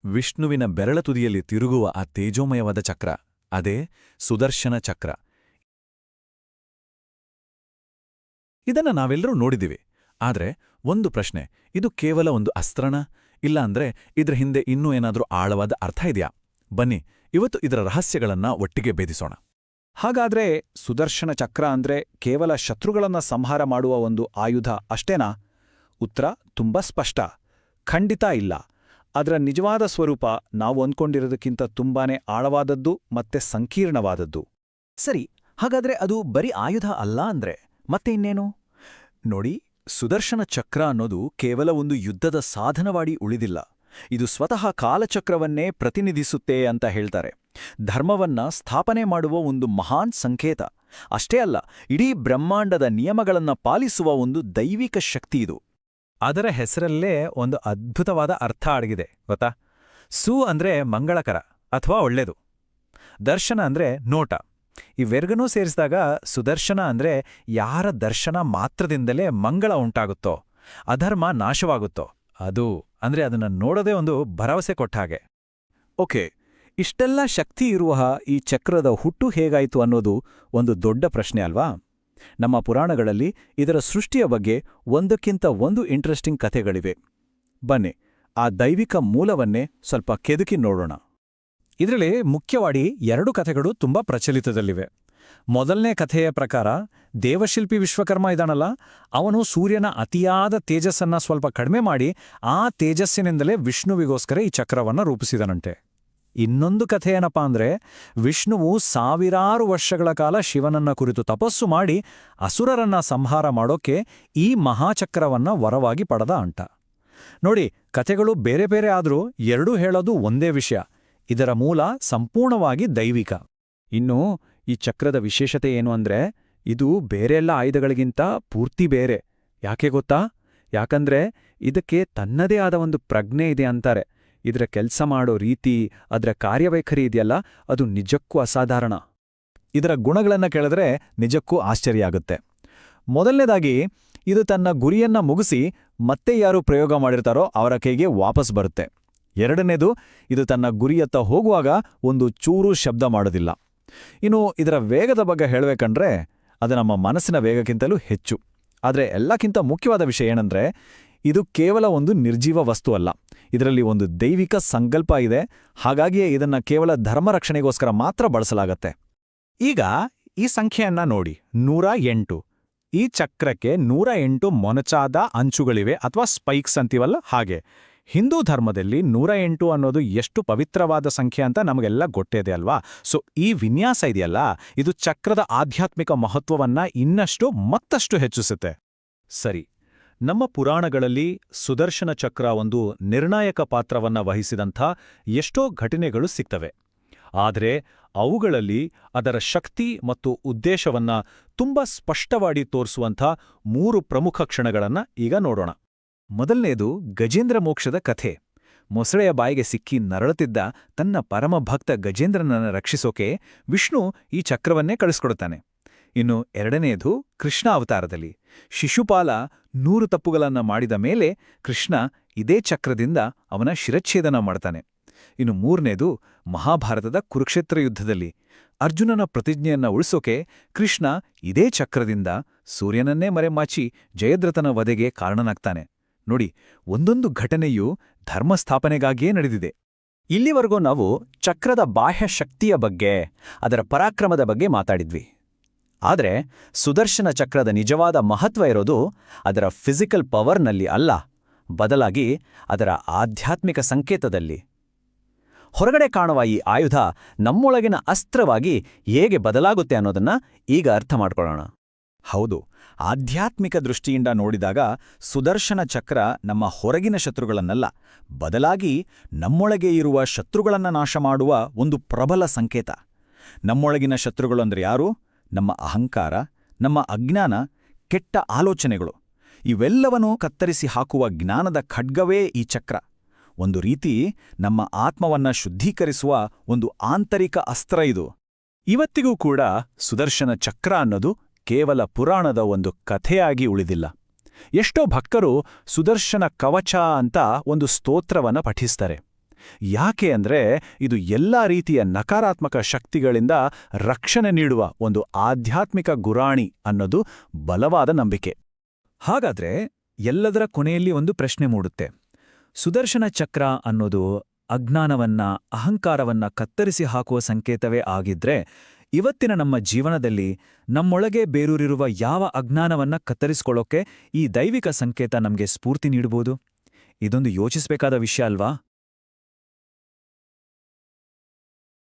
ವಿಷ್ಣುವಿನ ಬೆರಳ ತುದಿಯಲ್ಲಿ ತಿರುಗುವ ಆ ತೇಜೋಮಯವಾದ ಚಕ್ರ ಅದೇ ಸುದರ್ಶನ ಚಕ್ರ. ಇದನ್ನ ನಾವೆಲ್ಲರೂ ನೋಡಿದಿವಿ. ಆದ್ರೆ ಒಂದು ಪ್ರಶ್ನೆ, ಇದು ಕೇವಲ ಒಂದು ಅಸ್ತ್ರನ, ಇಲ್ಲ ಅಂದ್ರೆ ಇದ್ರ ಹಿಂದೆ ಇನ್ನೂ ಏನಾದ್ರೂ ಆಳವಾದ ಅರ್ಥ ಇದೆಯಾ? ಬನ್ನಿ ಇವತ್ತು ಇದರ ರಹಸ್ಯಗಳನ್ನ ಒಟ್ಟಿಗೆ ಭೇದಿಸೋಣ. ಹಾಗಾದ್ರೆ ಸುದರ್ಶನ ಚಕ್ರ ಅಂದ್ರೆ ಕೇವಲ ಶತ್ರುಗಳನ್ನ ಸಂಹಾರ ಮಾಡುವ ಒಂದು ಆಯುಧ ಅಷ್ಟೇನಾ? ಉತ್ತರ ತುಂಬಾ ಸ್ಪಷ್ಟ. ಖಂಡಿತ ಇಲ್ಲ. ಅದರ ನಿಜವಾದ ಸ್ವರೂಪ ನಾವು ಅಂದ್ಕೊಂಡಿರೋದಕ್ಕಿಂತ ತುಂಬಾನೇ ಆಳವಾದದ್ದು ಮತ್ತೆ ಸಂಕೀರ್ಣವಾದದ್ದು. ಸರಿ, ಹಾಗಾದ್ರೆ ಅದು ಬರೀ ಆಯುಧ ಅಲ್ಲ ಅಂದ್ರೆ ಮತ್ತೆ ಇನ್ನೇನು? ನೋಡಿ, ಸುದರ್ಶನ ಚಕ್ರ ಅನ್ನೋದು ಕೇವಲ ಒಂದು ಯುದ್ಧದ ಸಾಧನವಾಡಿ ಉಳಿದಿಲ್ಲ. ಇದು ಸ್ವತಃ ಕಾಲಚಕ್ರವನ್ನೇ ಪ್ರತಿನಿಧಿಸುತ್ತೆ ಅಂತ ಹೇಳ್ತಾರೆ. ಧರ್ಮವನ್ನ ಸ್ಥಾಪನೆ ಮಾಡುವ ಒಂದು ಮಹಾನ್ ಸಂಕೇತ. ಅಷ್ಟೇ ಅಲ್ಲ, ಇಡೀ ಬ್ರಹ್ಮಾಂಡದ ನಿಯಮಗಳನ್ನ ಪಾಲಿಸುವ ಒಂದು ದೈವಿಕ ಶಕ್ತಿ ಇದು. ಅದರ ಹೆಸರಲ್ಲೇ ಒಂದು ಅದ್ಭುತವಾದ ಅರ್ಥ ಅಡಗಿದೆ ಗೊತ್ತಾ? ಸು ಅಂದ್ರೆ ಮಂಗಳಕರ ಅಥವಾ ಒಳ್ಳೆದು, ದರ್ಶನ ಅಂದ್ರೆ ನೋಟ. ಇವೆರಗನೂ ಸೇರಿಸಿದಾಗ ಸುದರ್ಶನ ಅಂದ್ರೆ ಯಾರ ದರ್ಶನ ಮಾತ್ರದಿಂದಲೇ ಮಂಗಳ ಉಂಟಾಗುತ್ತೋ, ಅಧರ್ಮ ನಾಶವಾಗುತ್ತೋ ಅದು ಅಂದ್ರೆ ಅದನ್ನ ನೋಡೋದೇ ಒಂದು ಭರವಸೆ ಕೊಟ್ಟ ಹಾಗೆ. ಓಕೆ, ಇಷ್ಟೆಲ್ಲ ಶಕ್ತಿ ಇರುವ ಈ ಚಕ್ರದ ಹುಟ್ಟು ಹೇಗಾಯಿತು ಅನ್ನೋದು ಒಂದು ದೊಡ್ಡ ಪ್ರಶ್ನೆ ಅಲ್ವಾ? ನಮ್ಮ ಪುರಾಣಗಳಲ್ಲಿ ಇದರ ಸೃಷ್ಟಿಯ ಬಗ್ಗೆ ಒಂದಕ್ಕಿಂತ ಒಂದು ಇಂಟ್ರೆಸ್ಟಿಂಗ್ ಕಥೆಗಳಿವೆ. ಬನ್ನಿ, ಆ ದೈವಿಕ ಮೂಲವನ್ನೇ ಸ್ವಲ್ಪ ಕೆದಕಿ ನೋಡೋಣ. ಇದರಲ್ಲಿ ಮುಖ್ಯವಾಗಿ 2 ಕಥೆಗಳು ತುಂಬಾ ಪ್ರಚಲಿತದಲ್ಲಿವೆ. ಮೊದಲನೇ ಕಥೆಯ ಪ್ರಕಾರ ದೇವಶಿಲ್ಪಿ ವಿಶ್ವಕರ್ಮ ಇದಾನಲ್ಲ, ಅವನು ಸೂರ್ಯನ ಅತಿಯಾದ ತೇಜಸ್ಸನ್ನ ಸ್ವಲ್ಪ ಕಡಿಮೆ ಮಾಡಿ ಆ ತೇಜಸ್ಸಿನಿಂದಲೇ ವಿಷ್ಣುವಿಗೋಸ್ಕರ ಈ ಚಕ್ರವನ್ನ ರೂಪಿಸಿದನಂತೆ. ಇನ್ನೊಂದು ಕಥೆ ಏನಪ್ಪಾ ಅಂದ್ರೆ, ವಿಷ್ಣುವು ಸಾವಿರಾರು ವರ್ಷಗಳ ಕಾಲ ಶಿವನನ್ನ ಕುರಿತು ತಪಸ್ಸು ಮಾಡಿ ಅಸುರರನ್ನ ಸಂಹಾರ ಮಾಡೋಕೆ ಈ ಮಹಾಚಕ್ರವನ್ನ ವರವಾಗಿ ಪಡೆದ ಅಂಟ. ನೋಡಿ, ಕಥೆಗಳು ಬೇರೆ ಬೇರೆ ಆದ್ರೂ ಎರಡೂ ಹೇಳೋದು ಒಂದೇ ವಿಷಯ. ಇದರ ಮೂಲ ಸಂಪೂರ್ಣವಾಗಿ ದೈವಿಕ. ಇನ್ನು ಈ ಚಕ್ರದ ವಿಶೇಷತೆ ಏನು ಅಂದ್ರೆ, ಇದು ಬೇರೆಲ್ಲ ಆಯುಧಗಳಿಗಿಂತ ಪೂರ್ತಿ ಬೇರೆ. ಯಾಕೆ ಗೊತ್ತಾ? ಯಾಕಂದ್ರೆ ಇದಕ್ಕೆ ತನ್ನದೇ ಆದ ಒಂದು ಪ್ರಜ್ಞೆ ಇದೆ ಅಂತಾರೆ. ಇದರ ಕೆಲಸ ಮಾಡೋ ರೀತಿ, ಅದರ ಕಾರ್ಯವೈಖರಿ ಇದೆಯಲ್ಲ, ಅದು ನಿಜಕ್ಕೂ ಅಸಾಧಾರಣ. ಇದರ ಗುಣಗಳನ್ನ ಕೇಳಿದ್ರೆ ನಿಜಕ್ಕೂ ಆಶ್ಚರ್ಯ ಆಗುತ್ತೆ. ಮೊದಲನೇದಾಗಿ, ಇದು ತನ್ನ ಗುರಿಯನ್ನ ಮುಗಿಸಿ ಮತ್ತೆ ಯಾರು ಪ್ರಯೋಗ ಮಾಡಿರ್ತಾರೋ ಅವರ ಕೈಗೆ ವಾಪಸ್ ಬರುತ್ತೆ. ಎರಡನೇದು, ಇದು ತನ್ನ ಗುರಿಯತ್ತ ಹೋಗುವಾಗ ಒಂದು ಚೂರು ಶಬ್ದ ಮಾಡೋದಿಲ್ಲ. ಇನ್ನು ಇದರ ವೇಗದ ಬಗ್ಗೆ ಹೇಳಬೇಕಂದ್ರೆ, ಅದು ನಮ್ಮ ಮನಸ್ಸಿನ ವೇಗಕ್ಕಿಂತಲೂ ಹೆಚ್ಚು. ಆದರೆ ಎಲ್ಲಕ್ಕಿಂತ ಮುಖ್ಯವಾದ ವಿಷಯ ಏನಂದ್ರೆ, ಇದು ಕೇವಲ ಒಂದು ನಿರ್ಜೀವ ವಸ್ತು ಅಲ್ಲ. ಇದರಲ್ಲಿ ಒಂದು ದೈವಿಕ ಸಂಕಲ್ಪ ಇದೆ. ಹಾಗಾಗಿಯೇ ಇದನ್ನ ಕೇವಲ ಧರ್ಮರಕ್ಷಣೆಗೋಸ್ಕರ ಮಾತ್ರ ಬಳಸಲಾಗತ್ತೆ. ಈಗ ಈ ಸಂಖ್ಯೆಯನ್ನ ನೋಡಿ, 108. ಈ ಚಕ್ರಕ್ಕೆ 108 ಮೊನಚಾದ ಅಂಚುಗಳಿವೆ, ಅಥವಾ ಸ್ಪೈಕ್ಸ್ ಅಂತೀವಲ್ಲ ಹಾಗೆ. ಹಿಂದೂ ಧರ್ಮದಲ್ಲಿ 108 ಅನ್ನೋದು ಎಷ್ಟು ಪವಿತ್ರವಾದ ಸಂಖ್ಯೆ ಅಂತ ನಮಗೆಲ್ಲ ಗೊತ್ತಿದೆ ಅಲ್ವಾ? ಸೊ ಈ ವಿನ್ಯಾಸ ಇದೆಯಲ್ಲ, ಇದು ಚಕ್ರದ ಆಧ್ಯಾತ್ಮಿಕ ಮಹತ್ವವನ್ನ ಇನ್ನಷ್ಟು ಮತ್ತಷ್ಟು ಹೆಚ್ಚಿಸುತ್ತೆ. ಸರಿ, ನಮ್ಮ ಪುರಾಣಗಳಲ್ಲಿ ಸುದರ್ಶನ ಚಕ್ರ ಒಂದು ನಿರ್ಣಾಯಕ ಪಾತ್ರವನ್ನ ವಹಿಸಿದಂಥ ಎಷ್ಟೋ ಘಟನೆಗಳು ಸಿಗ್ತವೆ. ಆದರೆ ಅವುಗಳಲ್ಲಿ ಅದರ ಶಕ್ತಿ ಮತ್ತು ಉದ್ದೇಶವನ್ನ ತುಂಬಾ ಸ್ಪಷ್ಟವಾಗಿ ತೋರಿಸುವಂಥ 3 ಪ್ರಮುಖ ಕ್ಷಣಗಳನ್ನ ಈಗ ನೋಡೋಣ. ಮೊದಲನೇದು ಗಜೇಂದ್ರ ಮೋಕ್ಷದ ಕಥೆ. ಮೊಸಳೆಯ ಬಾಯಿಗೆ ಸಿಕ್ಕಿ ನರಳುತ್ತಿದ್ದ ತನ್ನ ಪರಮಭಕ್ತ ಗಜೇಂದ್ರನನ್ನು ರಕ್ಷಿಸೋಕೆ ವಿಷ್ಣು ಈ ಚಕ್ರವನ್ನೇ ಕಳಿಸ್ಕೊಡುತ್ತಾನೆ. ಇನ್ನು ಎರಡನೆಯದು ಕೃಷ್ಣ ಅವತಾರದಲ್ಲಿ ಶಿಶುಪಾಲ 100 ತಪ್ಪುಗಳನ್ನ ಮಾಡಿದ ಮೇಲೆ ಕೃಷ್ಣ ಇದೇ ಚಕ್ರದಿಂದ ಅವನ ಶಿರಚ್ಛೇದನ ಮಾಡ್ತಾನೆ. ಇನ್ನು ಮೂರನೇದು ಮಹಾಭಾರತದ ಕುರುಕ್ಷೇತ್ರ ಯುದ್ಧದಲ್ಲಿ ಅರ್ಜುನನ ಪ್ರತಿಜ್ಞೆಯನ್ನ ಉಳಿಸೋಕೆ ಕೃಷ್ಣ ಇದೇ ಚಕ್ರದಿಂದ ಸೂರ್ಯನನ್ನೇ ಮರೆಮಾಚಿ ಜಯದ್ರಥನ ವಧೆಗೆ ಕಾರಣನಾಗ್ತಾನೆ. ನೋಡಿ, ಒಂದೊಂದು ಘಟನೆಯೂ ಧರ್ಮಸ್ಥಾಪನೆಗಾಗಿಯೇ ನಡೆದಿದೆ. ಇಲ್ಲಿವರೆಗೂ ನಾವು ಚಕ್ರದ ಬಾಹ್ಯ ಶಕ್ತಿಯ ಬಗ್ಗೆ, ಅದರ ಪರಾಕ್ರಮದ ಬಗ್ಗೆ ಮಾತಾಡಿದ್ವಿ. ಆದರೆ ಸುದರ್ಶನ ಚಕ್ರದ ನಿಜವಾದ ಮಹತ್ವ ಇರೋದು ಅದರ ಫಿಸಿಕಲ್ ಪವರ್ನಲ್ಲಿ ಅಲ್ಲ, ಬದಲಾಗಿ ಅದರ ಆಧ್ಯಾತ್ಮಿಕ ಸಂಕೇತದಲ್ಲಿ. ಹೊರಗಡೆ ಕಾಣುವ ಈ ಆಯುಧ ನಮ್ಮೊಳಗಿನ ಅಸ್ತ್ರವಾಗಿ ಹೇಗೆ ಬದಲಾಗುತ್ತೆ ಅನ್ನೋದನ್ನ ಈಗ ಅರ್ಥ ಮಾಡ್ಕೊಳ್ಳೋಣ. ಹೌದು, ಆಧ್ಯಾತ್ಮಿಕ ದೃಷ್ಟಿಯಿಂದ ನೋಡಿದಾಗ ಸುದರ್ಶನ ಚಕ್ರ ನಮ್ಮ ಹೊರಗಿನ ಶತ್ರುಗಳನ್ನಲ್ಲ, ಬದಲಾಗಿ ನಮ್ಮೊಳಗೆ ಇರುವ ಶತ್ರುಗಳನ್ನ ನಾಶ ಮಾಡುವ ಒಂದು ಪ್ರಬಲ ಸಂಕೇತ. ನಮ್ಮೊಳಗಿನ ಶತ್ರುಗಳಂದ್ರೆ ಯಾರು? ನಮ್ಮ ಅಹಂಕಾರ, ನಮ್ಮ ಅಜ್ಞಾನ, ಕೆಟ್ಟ ಆಲೋಚನೆಗಳು. ಇವೆಲ್ಲವನ್ನೂ ಕತ್ತರಿಸಿ ಹಾಕುವ ಜ್ಞಾನದ ಖಡ್ಗವೇ ಈ ಚಕ್ರ. ಒಂದು ರೀತಿ ನಮ್ಮ ಆತ್ಮವನ್ನ ಶುದ್ಧೀಕರಿಸುವ ಒಂದು ಆಂತರಿಕ ಅಸ್ತ್ರ ಇದು. ಇವತ್ತಿಗೂ ಕೂಡ ಸುದರ್ಶನ ಚಕ್ರ ಅನ್ನೋದು ಕೇವಲ ಪುರಾಣದ ಒಂದು ಕಥೆಯಾಗಿ ಉಳಿದಿಲ್ಲ. ಎಷ್ಟೋ ಭಕ್ತರು ಸುದರ್ಶನ ಕವಚ ಅಂತ ಒಂದು ಸ್ತೋತ್ರವನ್ನ ಪಠಿಸ್ತಾರೆ. ಯಾಕೆ ಅಂದ್ರೆ ಇದು ಎಲ್ಲಾ ರೀತಿಯ ನಕಾರಾತ್ಮಕ ಶಕ್ತಿಗಳಿಂದ ರಕ್ಷಣೆ ನೀಡುವ ಒಂದು ಆಧ್ಯಾತ್ಮಿಕ ಗುರಾಣಿ ಅನ್ನೋದು ಬಲವಾದ ನಂಬಿಕೆ. ಹಾಗಾದ್ರೆ ಎಲ್ಲದರ ಕೊನೆಯಲ್ಲಿ ಒಂದು ಪ್ರಶ್ನೆ ಮೂಡುತ್ತೆ. ಸುದರ್ಶನ ಚಕ್ರ ಅನ್ನೋದು ಅಜ್ಞಾನವನ್ನ, ಅಹಂಕಾರವನ್ನ ಕತ್ತರಿಸಿ ಹಾಕುವ ಸಂಕೇತವೇ ಆಗಿದ್ರೆ, ಇವತ್ತಿನ ನಮ್ಮ ಜೀವನದಲ್ಲಿ ನಮ್ಮೊಳಗೆ ಬೇರೂರಿರುವ ಯಾವ ಅಜ್ಞಾನವನ್ನ ಕತ್ತರಿಸ್ಕೊಳ್ಳೋಕೆ ಈ ದೈವಿಕ ಸಂಕೇತ ನಮ್ಗೆ ಸ್ಫೂರ್ತಿ ನೀಡಬಹುದು? ಇದೊಂದು ಯೋಚಿಸಬೇಕಾದ ವಿಷಯ ಅಲ್ವಾ?